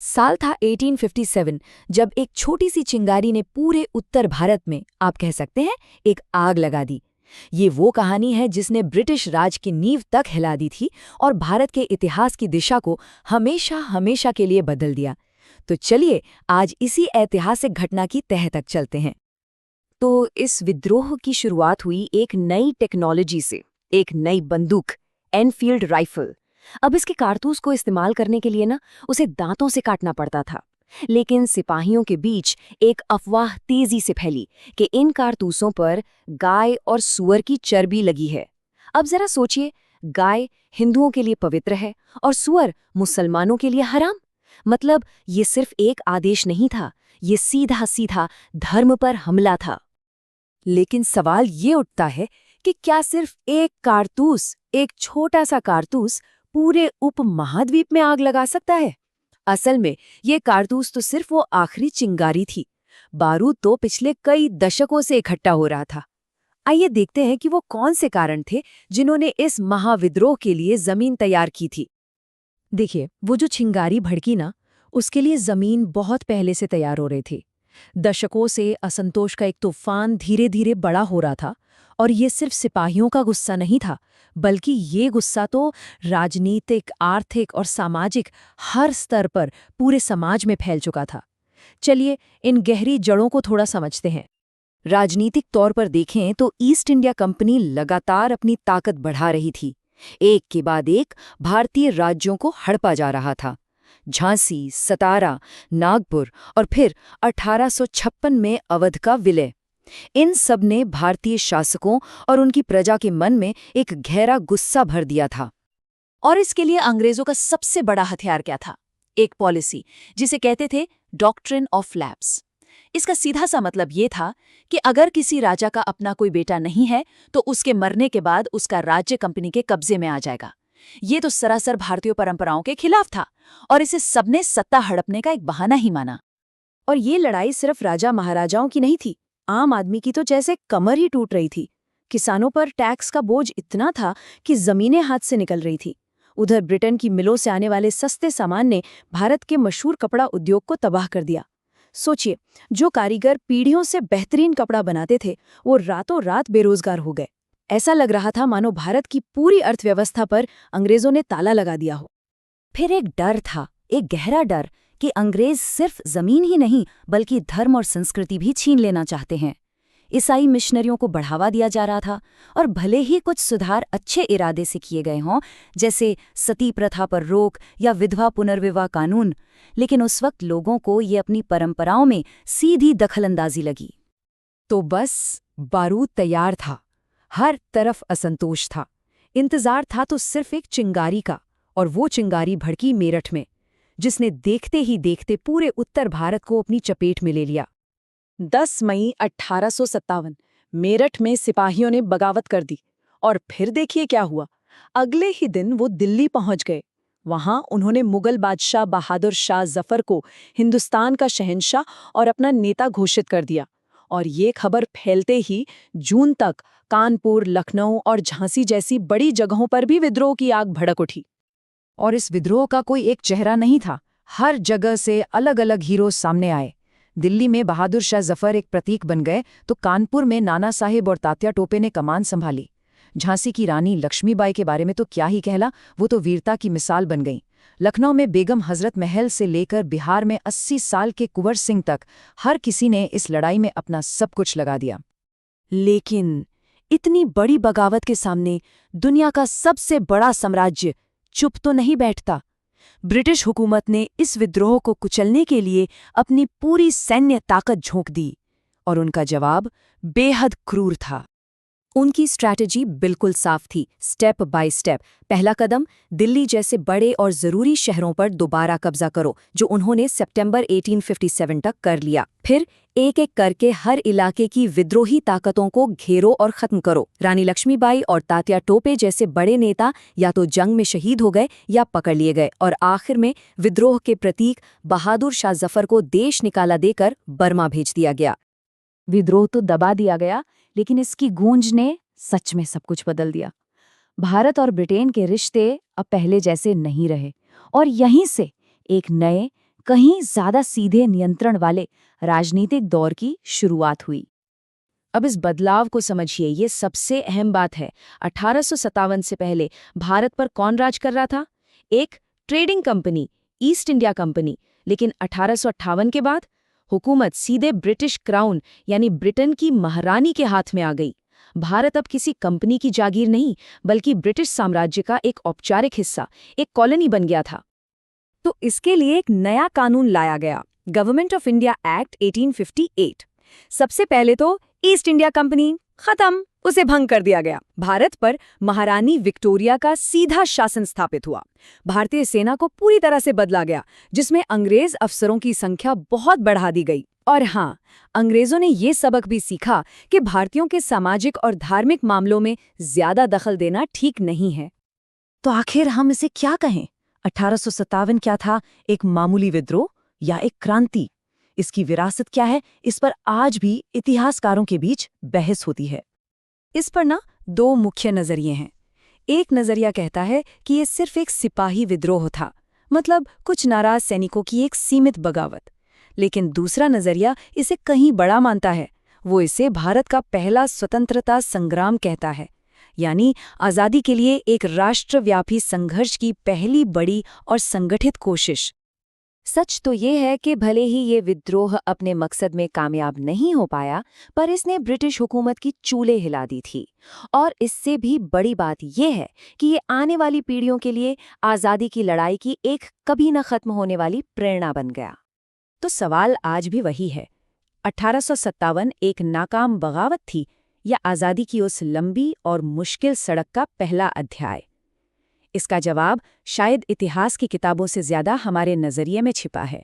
साल था 1857 जब एक छोटी सी चिंगारी ने पूरे उत्तर भारत में, आप कह सकते हैं, एक आग लगा दी। ये वो कहानी है जिसने ब्रिटिश राज की नींव तक हिला दी थी और भारत के इतिहास की दिशा को हमेशा हमेशा के लिए बदल दिया। तो चलिए आज इसी ऐतिहासिक घटना की तह तक चलते हैं। तो इस विद्रोह की शुरुआत हुई एक नई टेक्नोलॉजी से, एक नई बंदूक, एनफील्ड राइफल। अब इसके कारतूस को इस्तेमाल करने के लिए ना उसे दांतों से काटना पड़ता था। लेकिन सिपाहियों के बीच एक अफवाह तेजी से फैली कि इन कारतूसों पर गाय और सूअर की चर्बी लगी है। अब जरा सोचिए, गाय हिंदुओं के लिए पवित्र है और सूअर मुसलमानों के लिए हराम। मतलब ये सिर्फ एक आदेश नहीं था, ये सीधा सीधा धर्म पर हमला था। लेकिन सवाल ये उठता है कि क्या सिर्फ एक कारतूस, एक छोटा सा कारतूस पूरे उपमहाद्वीप में आग लगा सकता है? असल में ये कारतूस तो सिर्फ वो आखिरी चिंगारी थी। बारूद तो पिछले कई दशकों से इकट्ठा हो रहा था। आइए देखते हैं कि वो कौन से कारण थे जिन्होंने इस महाविद्रोह के लिए जमीन तैयार की थी। देखिए, वो जो चिंगारी भड़की ना, उसके लिए जमीन बहुत पहले से तैयार हो रही थी। दशकों से असंतोष का एक तूफान धीरे धीरे बड़ा हो रहा था। और ये सिर्फ सिपाहियों का गुस्सा नहीं था, बल्कि ये गुस्सा तो राजनीतिक, आर्थिक और सामाजिक हर स्तर पर पूरे समाज में फैल चुका था। चलिए इन गहरी जड़ों को थोड़ा समझते हैं। राजनीतिक तौर पर देखें तो ईस्ट इंडिया कंपनी लगातार अपनी ताकत बढ़ा रही थी। एक के बाद एक भारतीय राज्यों को हड़पा जा रहा था। झांसी, सतारा, नागपुर और फिर 1856 में अवध का विलय। इन सब ने भारतीय शासकों और उनकी प्रजा के मन में एक गहरा गुस्सा भर दिया था। और इसके लिए अंग्रेजों का सबसे बड़ा हथियार क्या था? एक पॉलिसी जिसे कहते थे डॉक्ट्रिन ऑफ लैप्स। इसका सीधा सा मतलब ये था कि अगर किसी राजा का अपना कोई बेटा नहीं है तो उसके मरने के बाद उसका राज्य कंपनी के कब्जे में आ जाएगा। ये तो सरासर भारतीय परंपराओं के खिलाफ था और इसे सबने सत्ता हड़पने का एक बहाना ही माना। और ये लड़ाई सिर्फ राजा महाराजाओं की नहीं थी, आम आदमी की तो जैसे कमर ही टूट रही थी। किसानों पर टैक्स का बोझ इतना था कि जमीनें हाथ से निकल रही थी। उधर ब्रिटेन की मिलों से आने वाले सस्ते सामान ने भारत के मशहूर कपड़ा उद्योग को तबाह कर दिया। सोचिए, जो कारीगर पीढ़ियों से बेहतरीन कपड़ा बनाते थे, वो रातों रात बेरोजगार हो गए। ऐसा लग रहा था मानो भारत की पूरी अर्थव्यवस्था पर अंग्रेजों ने ताला लगा दिया हो। फिर एक डर था, एक गहरा डर कि अंग्रेज सिर्फ जमीन ही नहीं बल्कि धर्म और संस्कृति भी छीन लेना चाहते हैं। ईसाई मिशनरियों को बढ़ावा दिया जा रहा था और भले ही कुछ सुधार अच्छे इरादे से किए गए हों, जैसे सती प्रथा पर रोक या विधवा पुनर्विवाह कानून, लेकिन उस वक्त लोगों को ये अपनी परंपराओं में सीधी दखलंदाजी लगी। तो बस बारूद तैयार था, हर तरफ असंतोष था। इंतजार था तो सिर्फ एक चिंगारी का, और वो चिंगारी भड़की मेरठ में, जिसने देखते ही देखते पूरे उत्तर भारत को अपनी चपेट में ले लिया। 10 मई 1857 मेरठ में सिपाहियों ने बगावत कर दी। और फिर देखिए क्या हुआ। अगले ही दिन वो दिल्ली पहुंच गए। वहां उन्होंने मुगल बादशाह बहादुर शाह जफर को हिंदुस्तान का शहंशाह और अपना नेता घोषित कर दिया। और ये खबर फैलते ही जून तक कानपुर, लखनऊ और झांसी जैसी बड़ी जगहों पर भी विद्रोह की आग भड़क उठी। और इस विद्रोह का कोई एक चेहरा नहीं था, हर जगह से अलग अलग हीरो सामने आए। दिल्ली में बहादुर शाह जफर एक प्रतीक बन गए, तो कानपुर में नाना साहेब और तात्या टोपे ने कमान संभाली। झांसी की रानी लक्ष्मीबाई के बारे में तो क्या ही कहला, वो तो वीरता की मिसाल बन गई। लखनऊ में बेगम हजरत महल से लेकर बिहार में 80 साल के कुंवर सिंह तक हर किसी ने इस लड़ाई में अपना सब कुछ लगा दिया। लेकिन इतनी बड़ी बगावत के सामने दुनिया का सबसे बड़ा साम्राज्य चुप तो नहीं बैठता। ब्रिटिश हुकूमत ने इस विद्रोह को कुचलने के लिए अपनी पूरी सैन्य ताकत झोंक दी, और उनका जवाब बेहद क्रूर था। उनकी स्ट्रैटेजी बिल्कुल साफ थी, स्टेप बाय स्टेप। पहला कदम, दिल्ली जैसे बड़े और जरूरी शहरों पर दोबारा कब्जा करो, जो उन्होंने सितंबर 1857 तक कर लिया। फिर एक एक करके हर इलाके की विद्रोही ताकतों को घेरो और खत्म करो। रानी लक्ष्मीबाई और तात्या टोपे जैसे बड़े नेता या तो जंग में शहीद हो गए या पकड़ लिए गए, और आखिर में विद्रोह के प्रतीक बहादुर शाह जफर को देश निकाला देकर बर्मा भेज दिया गया। विद्रोह तो दबा दिया गया, लेकिन इसकी गूंज ने सच में सब कुछ बदल दिया। भारत और ब्रिटेन के रिश्ते अब पहले जैसे नहीं रहे, और यहीं से एक नए कहीं ज्यादा सीधे नियंत्रण वाले राजनीतिक दौर की शुरुआत हुई। अब इस बदलाव को समझिए, ये सबसे अहम बात है। 1857 से पहले भारत पर कौन राज कर रहा था? एक trading company, east India company. लेकिन 1858 के बाद हुकूमत सीधे ब्रिटिश क्राउन यानी ब्रिटेन की महारानी के हाथ में आ गई। भारत अब किसी कंपनी की जागीर नहीं, बल्कि ब्रिटिश साम्राज्य का एक औपचारिक हिस्सा, एक कॉलोनी बन गया था। तो इसके लिए एक नया कानून लाया गया, गवर्नमेंट ऑफ इंडिया एक्ट 1858। सबसे पहले तो ईस्ट इंडिया कंपनी खत्म, उसे भंग कर दिया गया। भारत पर महारानी विक्टोरिया का सीधा शासन स्थापित हुआ। भारतीय सेना को पूरी तरह से बदला गया, जिसमें अंग्रेज अफसरों की संख्या बहुत बढ़ा दी गई। और हाँ, अंग्रेजों ने ये सबक भी सीखा कि भारतीयों के सामाजिक और धार्मिक मामलों में ज्यादा दखल देना ठीक नहीं है। तो आखिर हम इसे क्या कहें? 1857 क्या था, एक मामूली विद्रोह या एक क्रांति? इसकी विरासत क्या है, इस पर आज भी इतिहासकारों के बीच बहस होती है। इस पर दो मुख्य नजरिए हैं। एक नजरिया कहता है कि ये सिर्फ एक सिपाही विद्रोह था, मतलब कुछ नाराज सैनिकों की एक सीमित बगावत। लेकिन दूसरा नजरिया इसे कहीं बड़ा मानता है। वो इसे भारत का पहला स्वतंत्रता संग्राम कहता है, यानी आज़ादी के लिए एक राष्ट्रव्यापी संघर्ष की पहली बड़ी और संगठित कोशिश। सच तो ये है कि भले ही ये विद्रोह अपने मकसद में कामयाब नहीं हो पाया, पर इसने ब्रिटिश हुकूमत की चूल्हे हिला दी थी। और इससे भी बड़ी बात ये है कि ये आने वाली पीढ़ियों के लिए आज़ादी की लड़ाई की एक कभी न खत्म होने वाली प्रेरणा बन गया। तो सवाल आज भी वही है, 1857 एक नाकाम बगावत थी या आज़ादी की उस लंबी और मुश्किल सड़क का पहला अध्याय? इसका जवाब शायद इतिहास की किताबों से ज्यादा हमारे नजरिए में छिपा है।